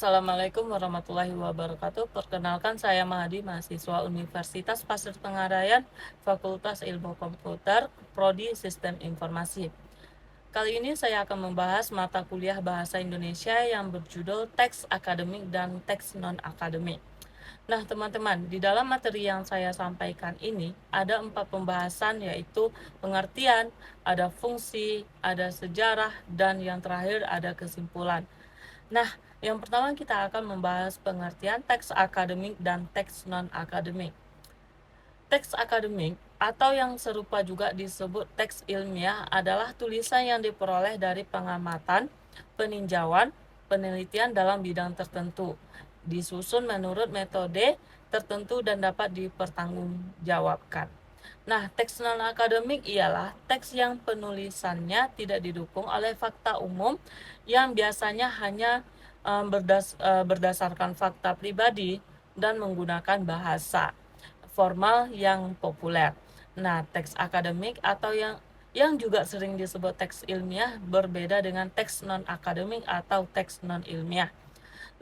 Assalamualaikum warahmatullahi wabarakatuh. Perkenalkan saya Mahadi, mahasiswa Universitas Pasir Tengarayan, Fakultas Ilmu Komputer, Prodi Sistem Informasi. Kali ini saya akan membahas mata kuliah Bahasa Indonesia yang berjudul Teks Akademik dan Teks Non-Akademik. Nah, teman-teman, di dalam materi yang saya sampaikan ini ada 4 pembahasan, yaitu pengertian, ada fungsi, ada sejarah, dan yang terakhir ada kesimpulan. Nah, yang pertama kita akan membahas pengertian teks akademik dan teks non-akademik. Teks akademik atau yang serupa juga disebut teks ilmiah adalah tulisan yang diperoleh dari pengamatan, peninjauan, penelitian dalam bidang tertentu, disusun menurut metode tertentu dan dapat dipertanggungjawabkan. Nah, teks non-akademik ialah teks yang penulisannya tidak didukung oleh fakta umum yang biasanya hanya berdasarkan fakta pribadi dan menggunakan bahasa formal yang populer. Nah, teks akademik atau yang juga sering disebut teks ilmiah berbeda dengan teks non-akademik atau teks non-ilmiah.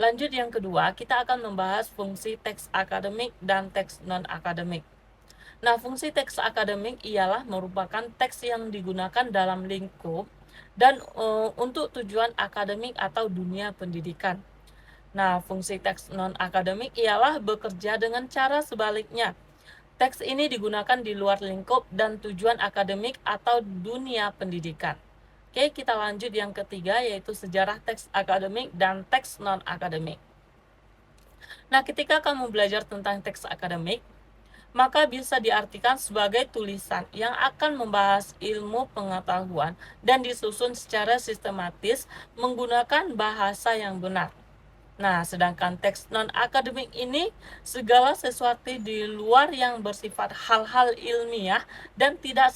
Lanjut yang kedua, kita akan membahas fungsi teks akademik dan teks non-akademik. Nah, fungsi teks akademik ialah merupakan teks yang digunakan dalam lingkup dan untuk tujuan akademik atau dunia pendidikan. Nah, fungsi teks non-akademik ialah bekerja dengan cara sebaliknya. Teks ini digunakan di luar lingkup dan tujuan akademik atau dunia pendidikan. Oke, kita lanjut yang ketiga, yaitu sejarah teks akademik dan teks non-akademik. Nah, ketika kamu belajar tentang teks akademik, maka bisa diartikan sebagai tulisan yang akan membahas ilmu pengetahuan dan disusun secara sistematis menggunakan bahasa yang benar. Nah, sedangkan teks non-akademik ini segala sesuatu di luar yang bersifat hal-hal ilmiah dan tidak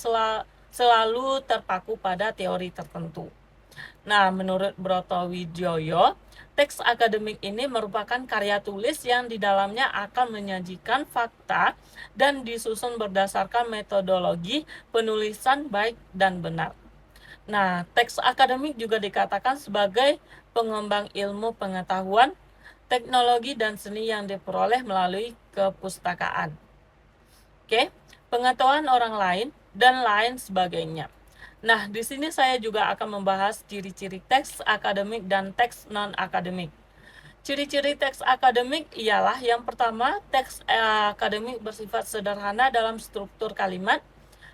selalu terpaku pada teori tertentu. Nah, menurut Broto Widjoyo, teks akademik ini merupakan karya tulis yang di dalamnya akan menyajikan fakta dan disusun berdasarkan metodologi penulisan baik dan benar. Nah, teks akademik juga dikatakan sebagai pengembang ilmu pengetahuan, teknologi, dan seni yang diperoleh melalui kepustakaan. Oke, pengetahuan orang lain, dan lain sebagainya. Nah, di sini saya juga akan membahas ciri-ciri teks akademik dan teks non-akademik. Ciri-ciri teks akademik ialah yang pertama, teks akademik bersifat sederhana dalam struktur kalimat.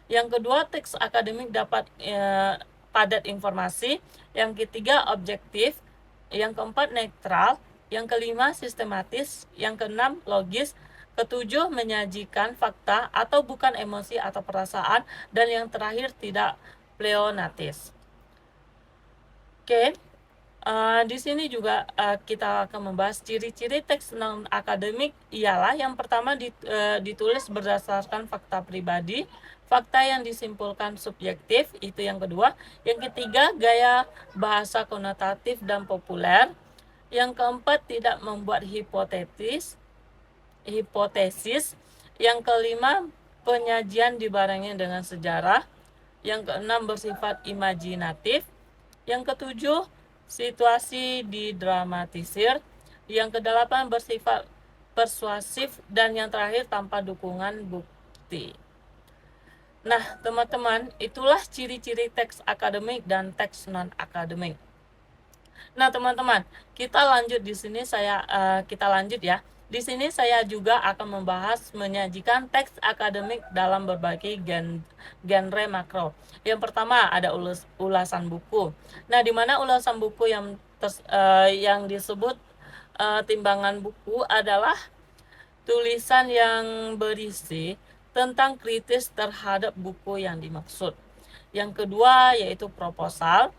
Yang kedua, teks akademik dapat padat informasi. Yang ketiga, objektif. Yang keempat, netral. Yang kelima, sistematis. Yang keenam, logis. Ketujuh, menyajikan fakta atau bukan emosi atau perasaan. Dan yang terakhir, tidak pleonatis. Oke. Di sini juga kita akan membahas ciri-ciri teks non-akademik ialah yang pertama ditulis berdasarkan fakta pribadi, fakta yang disimpulkan subjektif, itu yang kedua. Yang ketiga, gaya bahasa konotatif dan populer. Yang keempat, tidak membuat hipotesis. Yang kelima, penyajian dibarengi dengan sejarah. Yang keenam, bersifat imajinatif. Yang ketujuh, situasi didramatisir. Yang kedelapan, bersifat persuasif. Dan yang terakhir, tanpa dukungan bukti. Nah, teman-teman, itulah ciri-ciri teks akademik dan teks non-akademik. Nah, teman-teman, kita lanjut di sini kita lanjut ya. Di sini saya juga akan membahas menyajikan teks akademik dalam berbagai genre makro. Yang pertama ada ulasan buku. Nah, di mana ulasan buku yang disebut timbangan buku adalah tulisan yang berisi tentang kritis terhadap buku yang dimaksud. Yang kedua yaitu proposal.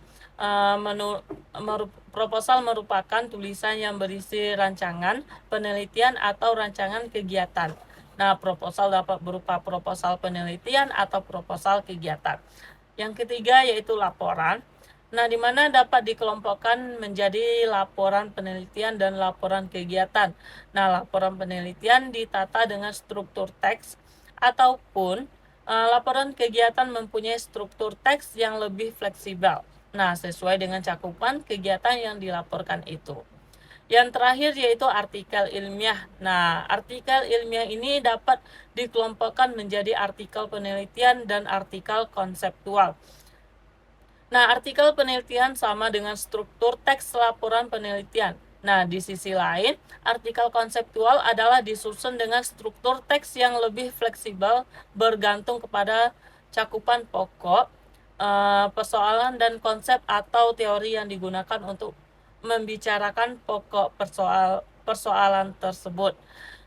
Proposal merupakan tulisan yang berisi rancangan penelitian atau rancangan kegiatan. Nah, proposal dapat berupa proposal penelitian atau proposal kegiatan. Yang ketiga yaitu laporan. Nah, di mana dapat dikelompokkan menjadi laporan penelitian dan laporan kegiatan. Nah, laporan penelitian ditata dengan struktur teks ataupun laporan kegiatan mempunyai struktur teks yang lebih fleksibel. Nah, sesuai dengan cakupan kegiatan yang dilaporkan itu. Yang terakhir yaitu artikel ilmiah. Nah, artikel ilmiah ini dapat dikelompokkan menjadi artikel penelitian dan artikel konseptual. Nah, artikel penelitian sama dengan struktur teks laporan penelitian. Nah, di sisi lain, artikel konseptual adalah disusun dengan struktur teks yang lebih fleksibel bergantung kepada cakupan pokok, persoalan dan konsep atau teori yang digunakan untuk membicarakan pokok persoalan tersebut.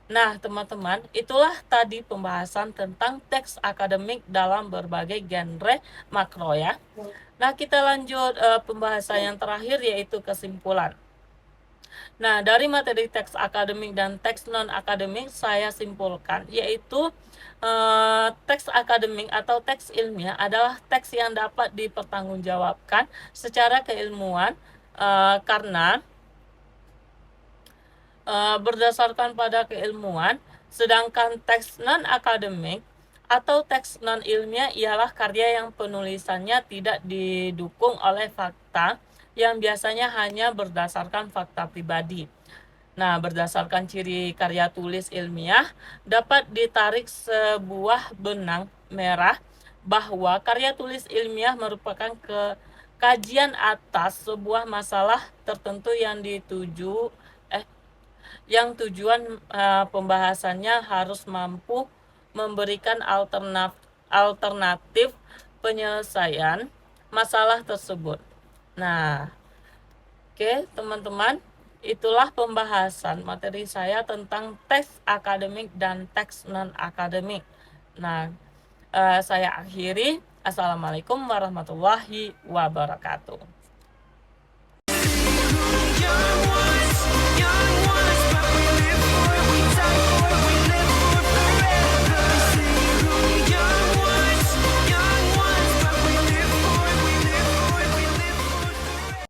Nah, teman-teman, itulah tadi pembahasan tentang teks akademik dalam berbagai genre makro ya. Nah, kita lanjut pembahasan yang terakhir yaitu kesimpulan. Nah, dari materi teks akademik dan teks non-akademik saya simpulkan yaitu teks akademik atau teks ilmiah adalah teks yang dapat dipertanggungjawabkan secara keilmuan karena berdasarkan pada keilmuan, sedangkan teks non-akademik atau teks non-ilmiah ialah karya yang penulisannya tidak didukung oleh fakta yang biasanya hanya berdasarkan fakta pribadi. Nah, berdasarkan ciri karya tulis ilmiah, dapat ditarik sebuah benang merah bahwa karya tulis ilmiah merupakan kajian atas sebuah masalah tertentu yang tujuan pembahasannya harus mampu memberikan alternatif penyelesaian masalah tersebut. Nah, oke teman-teman, itulah pembahasan materi saya tentang teks akademik dan teks non-akademik. Nah, saya akhiri. Assalamualaikum warahmatullahi wabarakatuh.